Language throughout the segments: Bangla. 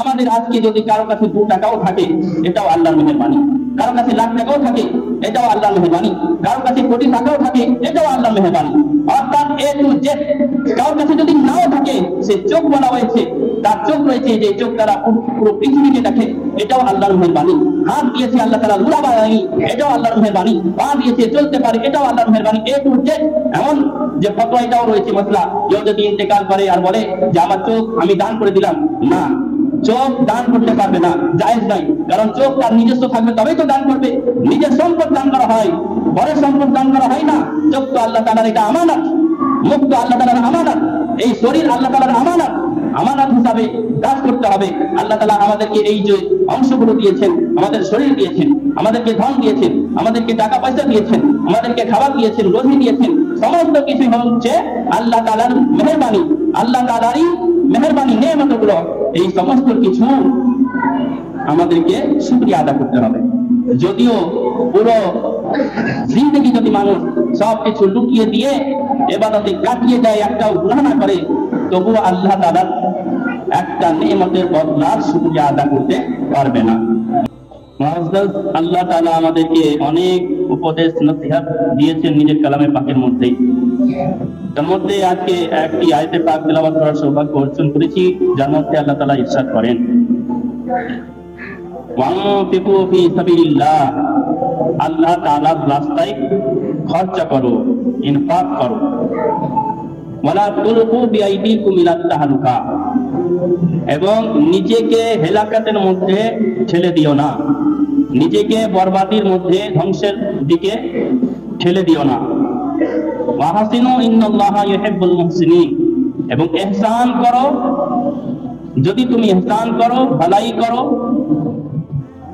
আমাদের আজকে যদি কারো কাছে 2 টাকাও থাকে এটাও আল্লাহর মেহেরবানি, কারো কাছে লাখ টাকাও থাকে এটাও আল্লাহর মেহেরবানি, কারো কাছে কোটি টাকাও থাকে এটাও আল্লাহর মেহেরবানি। অর্থাৎ এ টু জেড। কারো কাছে যদি নাও থাকে, সে চোখ বলা হয়েছে, তার চোখ রয়েছে, যে চোখ দ্বারা পুরো পৃথিবীকে দেখে, এটাও আল্লাহর মেহেরবানি। হাত দিয়েছে আল্লাহ তাআলা লুড়া বানায়নি, এটাও আল্লাহর মেহেরবানি। পা দিয়েছে চলতে পারে, এটাও আল্লাহর মেহেরবানি। এ টু জেড। এমন যে ফতোয়া এটাও রয়েছে মাসলা, কেউ যদি ইন্তেকাল করে আর বলে যে আমার চোখ আমি দান করে দিলাম, না, চোখ দান করতে পারবে না, জায়েজ নাই। কারণ চোখ তার নিজস্ব থাকবে তবেই তো দান করবে। নিজের সম্পদ দান করা হয়, পরের সম্পদ দান করা হয় না। চোখ তো আল্লাহ তাআলার, এটা আমানত। মুখ তো আল্লাহ তাআলার আমানত। এই শরীর আল্লাহ তাআলার আমানত। আমানত হিসাবে কাজ করতে হবে। আল্লাহ তাআলা আমাদেরকে এই যে অংশগুলো দিয়েছেন, আমাদের শরীর দিয়েছেন, আমাদেরকে ধন দিয়েছেন, আমাদেরকে টাকা পয়সা দিয়েছেন, আমাদেরকে খাবার দিয়েছেন, রোজি দিয়েছেন, সমস্ত কিছু হচ্ছে আল্লাহ তাআলার মেহেরবানি, আল্লাহ তাআলারই মেহেরবানি, নেয়ামতগুলো। এই সমস্ত কিছু আমাদেরকে শুকরিয়া আদা করতে হবে। যদিও পুরো জিন্দেগি যদি মানুষ সবকিছু লুকিয়ে দিয়ে ইবাদতে কাটিয়ে যায়, একটাও গুনাহ না করে, তবুও আল্লাহ তাআলার একটা নেয়ামতের বদলার শুকরিয়া আদা করতে পারবে না। মুআজ্জাজ আল্লাহ তাআলা আমাদেরকে অনেক উপদেশ নসিহত দিয়েছেন নিজের কালামে পাকের মধ্যেই। তার মধ্যে আজকে একটি আয়াতে পাক তেলাওয়াত করার সৌভাগ্য অর্জন করেছি, যার মধ্যে আল্লাহ তাআলা ইরশাদ করেন, ওয়ানফিকু ফি সাবিলিল্লাহ, আল্লাহ তাআলার রাস্তায় খরচা করো, ইনফাক করো। ওয়ালা তুলকু বিআইদিকুম ইলাত তাহলুকা, এবং নিজেকে হেলাকাতের মধ্যে ঠেলে দিও না, নিজেকে বরবাদির মধ্যে, ধ্বংসের দিকে ঠেলে দিও না। ওয়াহসিনু ইন্নাল্লাহা ইউহিব্বুল মুহসিনিন, এবং ইহসান করো। যদি তুমি ইহসান করো, ভালাই করো,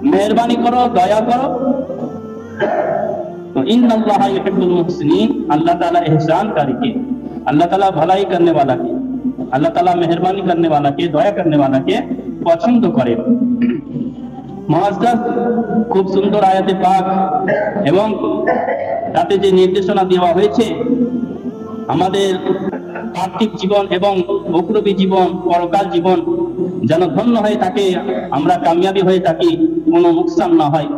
মেহেরবানি করো, দয়া করো, तो इन्नल्लाहा युहिब्बुल मुहसिनीन, अल्लाह ताला एहसानकारी के, अल्लाह ताला भलाई करने वाला के, अल्लाह ताला मेहरबानी करने वाला के, दया करने वाला के पसंद करे। মুআজ্জাজ খুব সুন্দর আয়াতে পাক, এবং তাতে যে নির্দেশনা দেওয়া হয়েছে আমাদের পার্থিব জীবন এবং উখরবী জীবন, পরকাল জীবন যেন ধন্য হয়ে থাকে, আমরা কামিয়াবি হয়ে থাকি, কোনো নুকসান না হয়,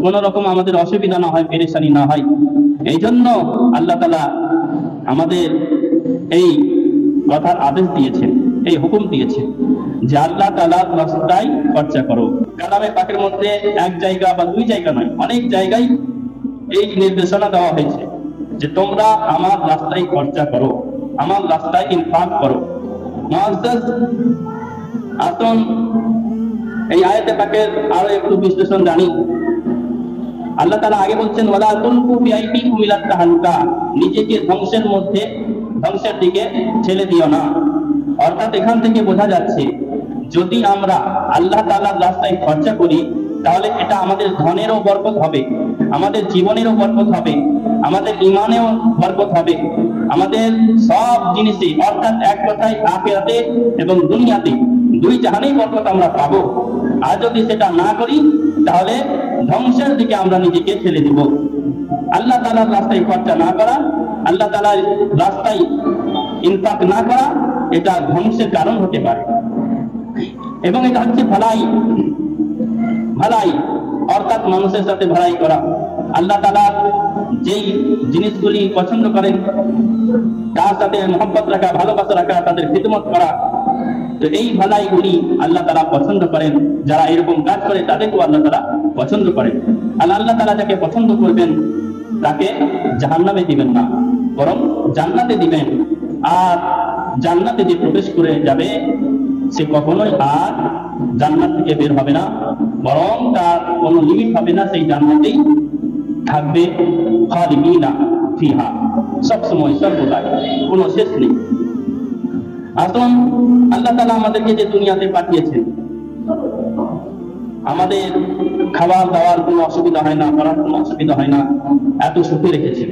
কোন রকম আমাদের অসুবিধা না হয়, পেরেশানি না হয়। এই জন্য আল্লাহ তাআলা আমাদের এই কথার আদেশ দিয়েছেন, এই হুকুম দিয়েছেন যে আল্লাহ তাআলার রাস্তায় খরচা করো। কালামে পাকের মধ্যে এক জায়গা বা 2 জায়গা নয়, অনেক জায়গায় এই নির্দেশনা দেওয়া হয়েছে যে তোমরা আমার রাস্তায় খরচা করো, আমার রাস্তায় ইনফাক করো। মুআজ্জাজ, আসুন এই আয়াতে পাকের আরো একটু বিশ্লেষণ জানি। আল্লাহ তাআলা আগে বলছেন ওয়ালা তুলকু বিআইদিকুম ইলাত তাহলুকা, নিজেকে ধ্বংসের মধ্যে, ধ্বংসের দিকে ঠেলে দিও না। অর্থাৎ এখান থেকে বোঝা যাচ্ছে যদি আমরা আল্লাহ তাআলার রাস্তায় খরচা করি, তাহলে এটা আমাদের ধনেরও বরকত হবে, আমাদের জীবনেরও বরকত হবে, আমাদের ঈমানেও বরকত হবে, আমাদের সব জিনিসে, অর্থাৎ এক কথায় আখিরাতে এবং দুনিয়াতে, 2 জাহানেই বরকত আমরা পাবো। আর যদি সেটা না করি তাহলে ধ্বংসের দিকে আমরা নিজেকে ঠেলে দিব। আল্লাহ তাআলার রাস্তায় খরচা না করা, আল্লাহ তাআলার রাস্তায় ইনফাক না করা, এটা ধ্বংসের কারণ হতে পারে। এবং এটা হচ্ছে ভালাই, ভালাই অর্থাৎ মানুষের সাথে ভালাই করা। আল্লাহ তাআলা যেই জিনিসগুলি পছন্দ করেন তার সাথে মহব্বত রাখা, ভালোবাসা রাখা, তাদের খিদমত করা, তো এই ভালাইগুলি আল্লাহ তাআলা পছন্দ করেন। যারা এরকম কাজ করে তাদেরকেও আল্লাহ তাআলা পছন্দ করেন। আল্লাহ তাআলা যাকে পছন্দ করবেন তাকে জাহান্নামে দিবেন না, বরং জান্নাতে দিবেন। আর জান্নাতে যে প্রবেশ করে যাবে সে কখনোই আর জান্নাত থেকে বের হবে না, বরং তার কোনো লিমিট হবে না, সেই জান্নাতেই থাকবে, খালিদিনা ফিহা, সবসময় সর্বদাই, কোনো শেষ নেই। আসুন আল্লাহ তাআলা আমাদেরকে যে দুনিয়াতে পাঠিয়েছেন, আমাদের খাবার দাওয়ার কোনো অসুবিধা হয় না, পড়ার কোনো অসুবিধা হয় না, এত সুখে রেখেছেন,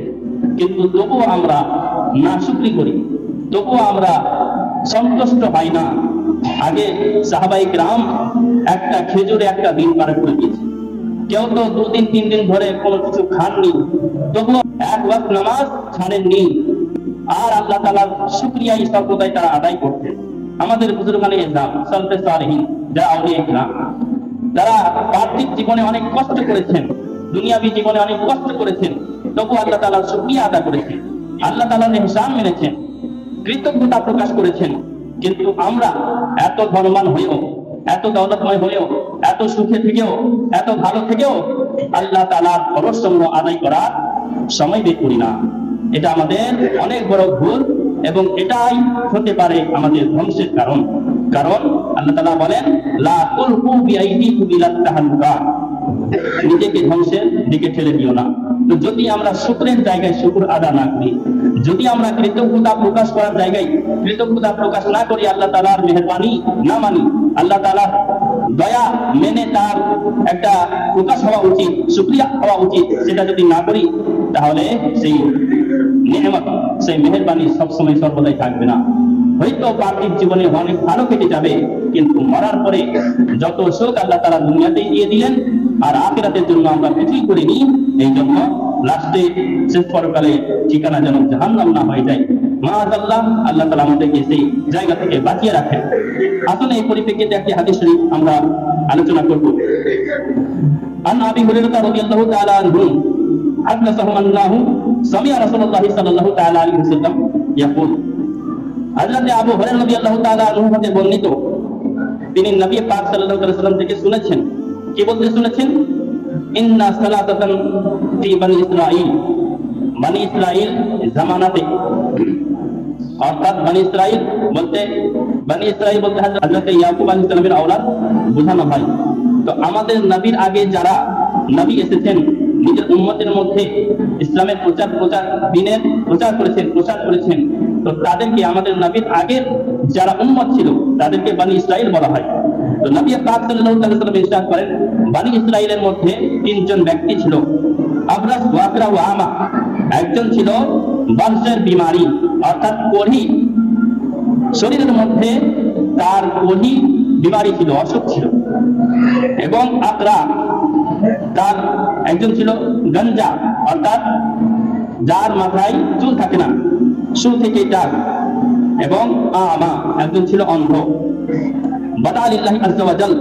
কিন্তু তবুও আমরা নাশুকরি করি, তবুও আমরা সন্তুষ্ট হই না। আগে সাহাবায়ে কেরাম একটা খেজুরে একটা দিন পার করে দিয়েছে, কেউ তো 2 দিন 3 দিন ধরে কোনো কিছু খাননি, তবুও 1 ওয়াক্ত নামাজ ছাড়েননি। আর আল্লাহ তাআলার শুকরিয়া সর্বদাই তারা আদায় করতেন। আমাদের বুজুর্গানে ইসলাম সালফে সালেহিন যারা আউলিয়া ইকরাম, যারা পার্থিব জীবনে অনেক কষ্ট করেছেন, দুনিয়াবী জীবনে অনেক কষ্ট করেছেন, তবু আল্লাহ তাআলার শুকরিয়া আদা করেছেন, আল্লাহ তাআলার ইহসান মেনেছেন, কৃতজ্ঞতা প্রকাশ করেছেন। কিন্তু আমরা এত ধনবান হয়েও, এত দৌলতময় হয়েও, এত সুখে থেকেও, এত ভালো থেকেও আল্লাহ তাআলার ফরজ-সমূহ আদায় করার সময় বের করি না। এটা আমাদের অনেক বড় ভুল এবং এটাই হতে পারে আমাদের ধ্বংসের কারণ। কারণ আল্লাহ তাআলা বলেন, লা তুলকু বিআইদিকুম ইলা তাহাল্লুকা, নিজেকে ধ্বংসের দিকে ঠেলে দিও না। তো যদি আমরা শুকরের জায়গায় শুকর আদা না করি, যদি আমরা কৃতজ্ঞতা প্রকাশ করার জায়গায় কৃতজ্ঞতা প্রকাশ না করি, আল্লাহ তাআলার মেহেরবানি না মানি, আল্লাহ তাআলার দয়া মেনে তার একটা প্রকাশ হওয়া উচিত, শুকরিয়া হওয়া উচিত, সেটা যদি না করি তাহলে সেই নেয়ামত, সেই মেহেরবানি সবসময় সর্বদাই থাকবে না। হয়তো পার্থিব জীবনে অনেক ভালো কেটে যাবে, কিন্তু মরার পরে যত সুখ আল্লাহ তাআলা দুনিয়াতেই দিয়ে দিলেন, আর আখিরাতের জন্য আমরা কিছুই করিনি। এই জন্য লাস্টে শেষ পরকালে ঠিকানা যেন জাহান্নাম না হয়ে যায়। মাআযাল্লাহ, আল্লাহ তাআলা আমাদেরকে সেই জায়গা থেকে বাঁচিয়ে রাখেন। আসুন এই পরিপ্রেক্ষিতে একটি হাদিস শরীফ আমরা আলোচনা করব। আন আবি হুরায়রা রাদিয়াল্লাহু তাআলা আনহু হাদাসাহু আন্নাহু সামি'a রাসূলুল্লাহ সাল্লাল্লাহু তাআলা আলাইহি ওয়াসাল্লাম ইয়াকুল, হযরত আবু হুরায়রা রাদিয়াল্লাহু তাআলা আনহু হতে বর্ণিত, তিনি নবী পাক সাল্লাল্লাহু আলাইহি ওয়াসাল্লাম থেকে শুনেছেন। কি বলতে শুনেছেন? ইন্না সালাতান ফি বনি ইসরাঈল, বনি ইসরাঈল জামানাতে, অর্থাৎ বনি ইসরাঈল বলতে হযরত ইয়াকুব আলাইহিস সালামের আওলাদ বোঝানো হয়। তো আমাদের নবীর আগে যারা নবী এসেছেন, নিজের উম্মতের মধ্যে ইসলামের দ্বীনের প্রচার করেছেন, তো তাদেরকে, আমাদের নবীর আগের যারা উম্মত ছিল তাদেরকে বনি ইসরাঈল বলা হয়। তো নবী পাক সাল্লাল্লাহু আলাইহি ওয়াসাল্লাম ইরশাদ করেন, বনি ইসরাঈলের মধ্যে তিনজন ব্যক্তি ছিল, আবরাস ওয়া আকরা ওয়া আমা। একজন ছিল বংশের বিমারি, অর্থাৎ কোঢ়ি, শরীরের মধ্যে তার কোঢ়ি বিমারি ছিল, অসুখ ছিল। এবং আকরা, তার একজন ছিল গঞ্জা, অর্থাৎ যার মাথায় চুল থাকে না, শুরু থেকে টাক। এবং আমা, একজন ছিল অন্ধ। বাদা লিল্লাহি আযজা ওয়া জাল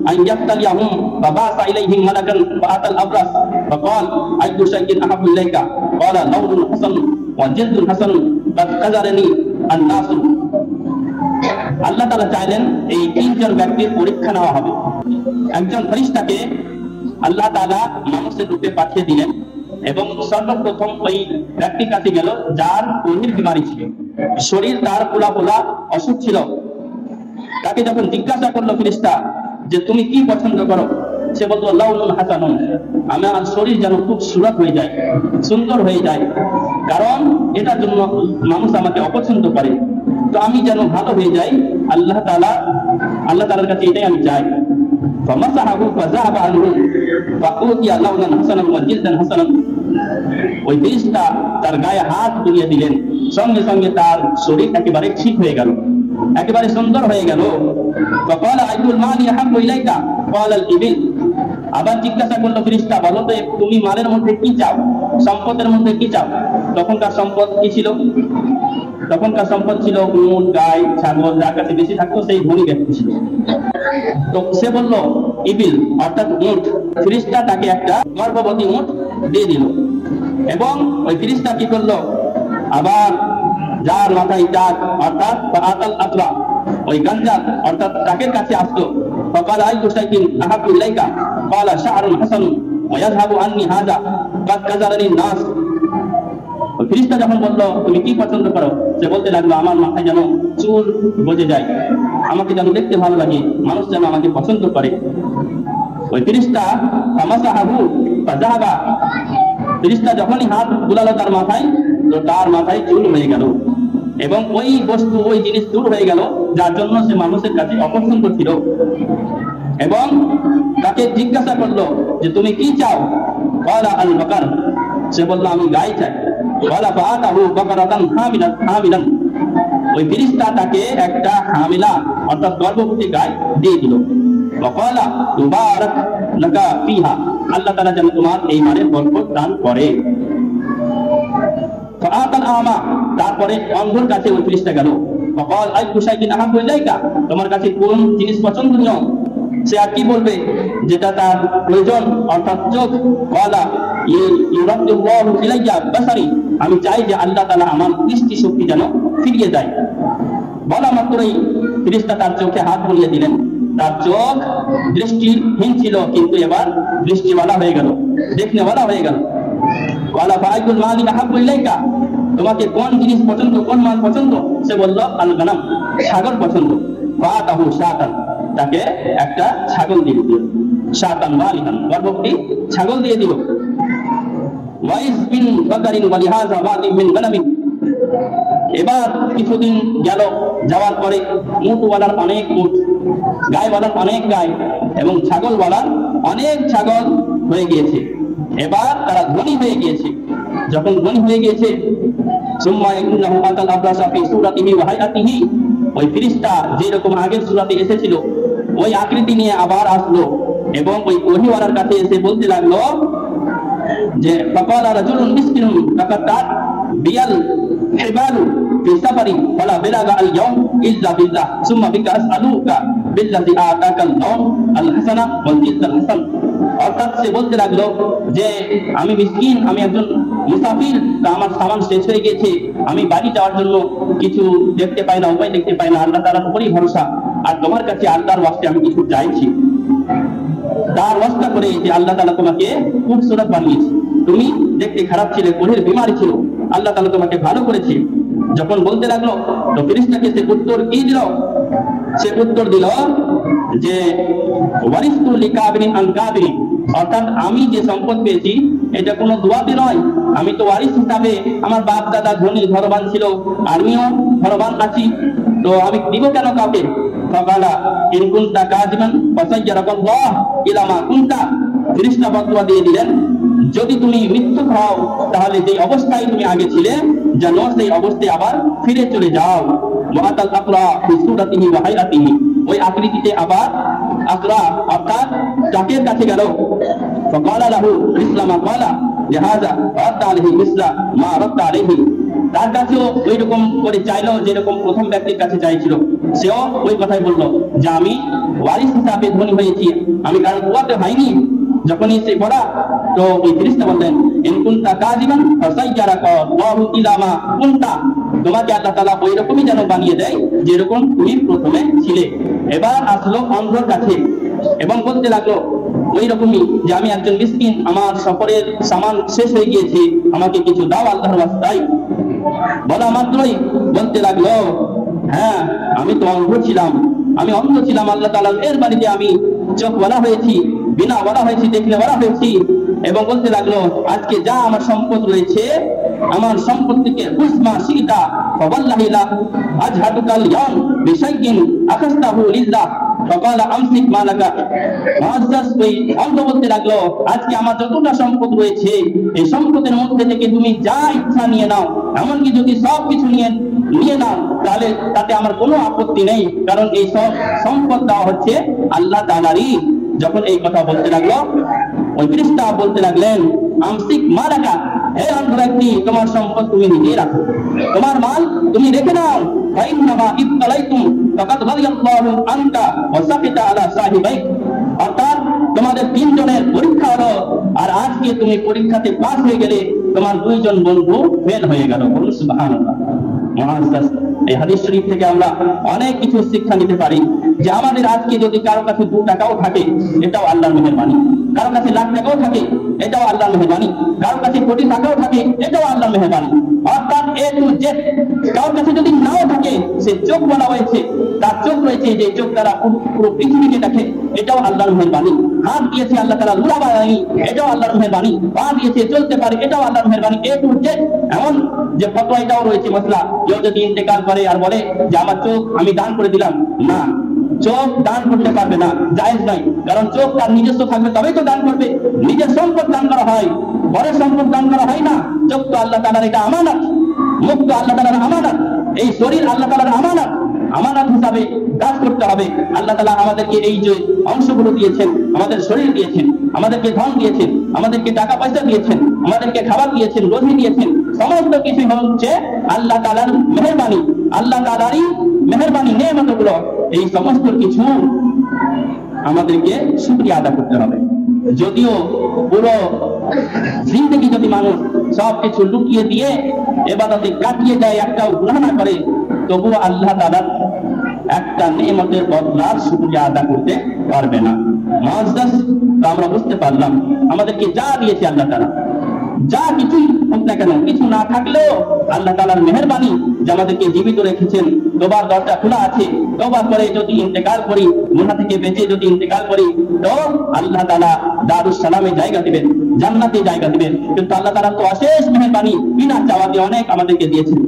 আন ইয়াফতালিয়াহুম ফাবাসা ইলাইহিম মালাকান ফাআতাল আবরাস ফাকাল আইয়ু শাইইন আহাব্বু ইলাইকা ক্বালা লাউনুন হাসান ওয়া জিলদুন হাসান কাদ কাযারানি আন-নাস। আল্লাহ তাআলা চাইলেন এই তিনজন ব্যক্তির পরীক্ষা নেওয়া হবে। একজন ফেরেশতাকে আল্লাহ তাআলা মানুষের রূপে পাঠিয়ে দিলেন এবং সর্বপ্রথম ওই ব্যক্তির কাছে গেল যার কোঢ়ির বিমারি ছিল, শরীর তার পোলা অসুখ ছিল। তাকে যখন জিজ্ঞাসা করলো ফেরেশতা যে তুমি কি পছন্দ করো, সে বলতো লাউনুন হাসানুন, আমার শরীর যেন খুব সুরত হয়ে যায়, সুন্দর হয়ে যায়, কারণ এটার জন্য মানুষ আমাকে অপছন্দ করে, তো আমি যেন ভালো হয়ে যাই, আল্লাহ তাআলার কাছে এটাই আমি চাই। ফামাসাহু ফাযাহাবা আনহু ফাউতিয়া লাউনান হাসানান ওয়া জিলদান হাসানান। ওই ফেরেশতা তার গায়ে হাত বুলিয়ে দিলেন, সঙ্গে সঙ্গে তার শরীর একেবারে ঠিক হয়ে গেল, একেবারে সুন্দর হয়ে গেল। ফাকালা আইয়ুল মালি আহাব্বু ইলাইকা ক্বালা আল-ইবিল। আবার জিজ্ঞাসা করলো ফেরেশতা, বলো তো তুমি মালের মধ্যে কি চাও, সম্পদের মধ্যে কি চাও? তখনকার সম্পদ কি ছিল? তখনকার সম্পদ ছিল উট, গাই, ছাগল, যার কাছে বেশি থাকতো সেই ধনী ব্যক্তি ছিল। তো সে বললো ইবিল, অর্থাৎ উট। ফেরেশতা তাকে একটা গর্ভবতী উট দিয়ে দিল এবং ওই ফেরেশতা কি করলো, আবার যার মাথায় টাক, অর্থাৎ ফাআতাল আকরা, ওই গঞ্জা অর্থাৎ টাকের কাছে আসলো। ফাকাল আইয়ু শাইইন আহাব্বু ইলাইকা ক্বালা শা'রুন হাসানুন ওয়া ইয়াযহাবু আন্নি হাযা কাদ কাযারানি নাস। ওই ফেরেশতা যখন বললো তুমি কি পছন্দ করো, সে বলতে লাগলো আমার মাথায় যেন চুল গজে যায়, আমাকে যেন দেখতে ভালো লাগে, মানুষ যেন আমাকে পছন্দ করে। ওই ফেরেশতা ফামাসাহু ফাযাহাবা, ফেরেশতা যখনই হাত বুলালো তার মাথায়, তো তার মাথায় চুল হয়ে গেল এবং ওই বস্তু, ওই জিনিস দূর হয়ে গেল যার জন্য সে মানুষের কাছে অপছন্দ ছিল। এবং তাকে জিজ্ঞাসা করলো যে তুমি কি চাও? ক্বালা আল বাকার, সে বলল আমি গাই চাই। ক্বালা ফাআতাহু বাকারাতান হামিলান, ওই ফেরেশতা তাকে একটা হামিলা অর্থাৎ গর্ভবতী গাই দিয়ে দিল। ওয়া ক্বালা তুবারাক লাকা ফিহা, আল্লাহ তাআলা যেন তোমার এই মালের বরকত দান করে। ফাআতাল আমা, তারপরে অন্ধর কাছে ওই ফেরেশতা গেল। ফাকাল আইয়ু শাইইন আহাব্বু ইলাইকা, তোমার কাছে কোন জিনিস পছন্দনীয়? সে আর কি বলবে যেটা তার প্রয়োজন, অর্থাৎ চোখ। ওয়ালা ইউরাদ্দুল্লাহু ইলাইয়া বাসারি, আমি চাই যে আল্লাহ তাআলা আমার দৃষ্টি শক্তি যেন ফিরিয়ে দেয়। বলা মাত্রই ফেরেশতা তার চোখে হাত বুলিয়ে দিলেন। তার চোখ দৃষ্টিহীন ছিল, কিন্তু এবার দৃষ্টিওয়ালা হয়ে গেল, দেখনেওয়ালা হয়ে গেল। ওয়ালা ফাইকুল মালি আহাব্বু ইলাইকা, তোমাকে কোন জিনিস পছন্দ, কোন মাল পছন্দ? সে বলল আল গানাম, ছাগল পছন্দ। ফাতাহু শাতান, তাকে একটা ছাগল দিয়ে দিল। শাতান মালিহান, গর্ভবতী ছাগল দিয়ে দিল। ওয়াইস বিন বাকারিন ওয়ালিহাযা ওয়াদি মিন গানামিন। এবার কিছুদিন গেল, যাওয়ার পরে উটওয়ালার অনেক উট, গায়ওয়ালার অনেক গায় এবং ছাগলওয়ালার অনেক ছাগল হয়ে গিয়েছে। এবার তারা ধনী হয়ে গিয়েছে। যখন ধনী হয়ে গিয়েছে, সুম্মা ইন্নাহু আতাল আবরাসা ফি সূরাতিহি ওয়া হায়াতিহি, ওই ফেরেশতা যেরকম আগের সূরাতে এসেছিল ওই আকৃতি নিয়ে আবার আসলো এবং ওই ওহীওয়ালার কাছে এসে বলতে লাগলো যে ফাকালা রাজুলুন মিসকিনুন ফাকাতাত বিয়াল হিবালু ফি সাফারি ফালা বিলাগা আল ইয়াউম ইল্লা বিল্লাহ সুম্মা বিকা আসআলুকা বিল্লাযী আতাকাল নাওম আল হাসানা ওয়াল জিলদাল হাসান। অর্থাৎ সে বলতে লাগলো যে আমি মিসকিন, আমি একজন মুসাফির, আমার সামান শেষ হয়ে গেছে, আমি বাড়ি যাওয়ার জন্য কিছু দেখতে পাই না, উপায় দেখতে পাই না, আল্লাহ তাআলার উপরই ভরসা। আর তোমার কাছে আল্লাহর ওয়াস্তে আমি কিছু চাইছি। তার ওয়াস্তা করে যে আল্লাহ তাআলা তোমাকে খুবসুরত বানিয়েছে, তুমি দেখতে খারাপ ছিলে, কোলের বিমারি ছিল, আল্লাহ তাআলা তোমাকে ভালো করেছে। যখন বলতে লাগলো তো ফেরেশতাকে সে উত্তর কি দিল? সে উত্তর দিল যে ওয়ারিসতু লিকাবিরিন আন কাবিরিন, অর্থাৎ আমি যে সম্পদ পেয়েছি এটা কোনো দুয়াতে নয়, আমি তো ওয়ারিস হিসাবে, আমার বাপ দাদা ধনী ধনবান ছিল, আমিও ধনবান আছি, তো আমি দিব কেন কাউকে? ফাকালা ইন কুনতা কাযিবান ফাসায়্যারাকাল্লাহ ইলা মা কুনতা, ফেরেশতা ফতোয়া দিয়ে দিলেন যদি তুমি মিথ্যুক হও তাহলে যে অবস্থায় তুমি আগে ছিলে যেন সেই অবস্থায় আবার ফিরে চলে যাও। ওয়াতাল আকরা ফি সূরাতিহি ওয়া হায়াতিহি, ওই আকৃতিতে আবার আকরা অর্থাৎ চাকের কাছে গেল। ফাকালা লাহু ইসলামা ক্বালা লিহাযা রাদ্দা আলাইহি মিসলা মা রাদ্দা আলাইহি, তার কাছেও ওই রকম করে চাইলো যেরকম প্রথম ব্যক্তির কাছে চাইছিল। সেও ওই কথাই বললো যে আমি ওয়ারিস হিসাবে ধনী হয়েছি, আমি কারণ কুয়াতে হয়নি। যখনই সে বলা তো ওই ফেরেশতা বললেন ইন কুনতা কাযিবান ফাসায়্যারাকাল্লাহু ইলা মা কুনতা, তোমাকে আল্লাহ তাআলা ওই রকমই যেন বানিয়ে দেয় যেরকম তুমি প্রথমে ছিলে। এবার আসলো অন্ধর কাছে এবং বলতে লাগলো ওই রকমই যে আমি একজন মিসকিন, আমার সফরের সামান শেষ হয়ে গিয়েছে, আমাকে কিছু দাও আল্লাহর রাস্তায়। বলা মাত্রই বলতে লাগলো হ্যাঁ আমি তো অন্ধ ছিলাম, আমি অন্ধ ছিলাম, আল্লাহ তাআলার এর বাড়িতে আমি চোখওয়ালা হয়েছি, বিনাওয়ালা হয়েছি, দেখনেওয়ালা হয়েছি। এবং বলতে লাগলো আজকে যা আমার সম্পদ রয়েছে, আমার সম্পত্তিকে উসমা সিতা ফাওয়াল্লাহি লা আজহাদুকাল ইয়াউম বিশাইইন আখাস্তাহু লিল্লাহ ফাকালা আমসিক মালাকা। মুআজ্জাজ ওই অন্ধ বলতে লাগলো আজকে আমার যতটা সম্পদ রয়েছে এই সম্পদের মধ্যে থেকে তুমি যা ইচ্ছা নিয়ে নাও, এমনকি যদি সব কিছু নিয়ে নাও তাহলে তাতে আমার কোনো আপত্তি নেই, কারণ এই সব সম্পদ দেওয়া হচ্ছে আল্লাহ তাআলারই। যখন এই কথা বলতে লাগলো ওই ফেরেশতা বলতে লাগলেন আমসিক মালাকা, হে অন্ধ ব্যক্তি তোমার সম্পদ তুমি নিজে রাখো, তোমার মাল তুমি রেখে নাও। ফাইন্নামা ইবতালাইতুম ফাকাদ রাদিয়াল্লাহু আনকা ওয়া সাকিতা আলা সাহিবাইক, অর্থাৎ তোমাদের তিনজনের পরীক্ষা হলো আর আজকে তুমি পরীক্ষাতে পাস হয়ে গেলে তোমার দুইজন বন্ধু ফেল হয়ে গেল। বলুন সুবহানাল্লাহ। মুআজ্জাজ এই হাদিস শরীফ থেকে আমরা অনেক কিছু শিক্ষা নিতে পারি যে আমাদের আজকে যদি কারো কাছে 2 টাকাও থাকে এটাও আল্লাহর মেহেরবানি, কারো কাছে লাখ টাকাও থাকে এটাও আল্লাহর মেহেরবানি, কারো কাছে কোটি টাকাও থাকে এটাও আল্লাহর মেহেরবানি। অর্থাৎ এ টু জেড। কারো কাছে যদি নাও থাকে, সে চোখ বলা হয়েছে, তার চোখ রয়েছে যে চোখ দ্বারা পুরো পৃথিবীকে দেখে, এটাও আল্লাহর মেহেরবানি। হাত দিয়েছে আল্লাহ তাআলা লুড়া বানায়নি, এটাও আল্লাহর মেহেরবানি। পা দিয়েছে চলতে পারে, এটাও আল্লাহর মেহেরবানি। এ টু জেড। এমন যে ফতোয়া এটাও রয়েছে মাসলা, কেউ যদি ইন্তেকাল করে আর বলে যে আমার চোখ আমি দান করে দিলাম, না, চোখ দান করতে পারবে না, জায়েজ নাই। কারণ চোখ তার নিজস্ব থাকবে তবেই তো দান করবে। নিজের সম্পদ দান করা হয়, পরের সম্পদ দান করা হয় না। চোখ তো আল্লাহ তাআলার, এটা আমানত। মুখ তো আল্লাহ তাআলার আমানত। এই শরীর আল্লাহ তাআলার আমানত, আমানত হিসাবে কাজ করতে হবে। আল্লাহ তাআলা আমাদেরকে এই যে অংশগুলো দিয়েছেন, আমাদের শরীর দিয়েছেন, আমাদেরকে ধন দিয়েছেন, আমাদেরকে টাকা পয়সা দিয়েছেন, আমাদেরকে খাবার দিয়েছেন, রোজি দিয়েছেন, সমস্ত কিছু হচ্ছে আল্লাহ তাআলার মেহেরবানি, আল্লাহ তাআলারই মেহেরবানি, নেয়ামতগুলো। এই সমস্ত কিছু আমাদেরকে শুকরিয়া আদা করতে হবে। যদিও পুরো জিন্দগি যদি মানুষ সবকিছু লুকিয়ে দিয়ে ইবাদতে কাটিয়ে যায়, একটাও গুনাহ না করে, তবুও আল্লাহ তাআলার একটা নেমতের বদলার শুকরিয়া আদা করতে পারবে না। মুআজ্জাজ, তো আমরা বুঝতে পারলাম আমাদেরকে যা দিয়েছে আল্লাহ তাআলা, যা কিছুই হোক না কেন, কিছু না থাকলেও আল্লাহ তাআলার মেহেরবানি যে আমাদেরকে জীবিত রেখেছেন, তোবার দরজা খোলা আছে। তওবা করে যদি ইন্তেকাল করি, গুনাহ থেকে বেঁচে যদি ইন্তেকাল করি, তো আল্লাহ তাআলা দারুস সালামে জায়গা দিবেন, জান্নাতে জায়গা দিবেন। কিন্তু আল্লাহ তাআলা তো অশেষ মেহেরবানি, বিনা চাওয়াতে অনেক আমাদেরকে দিয়েছেন।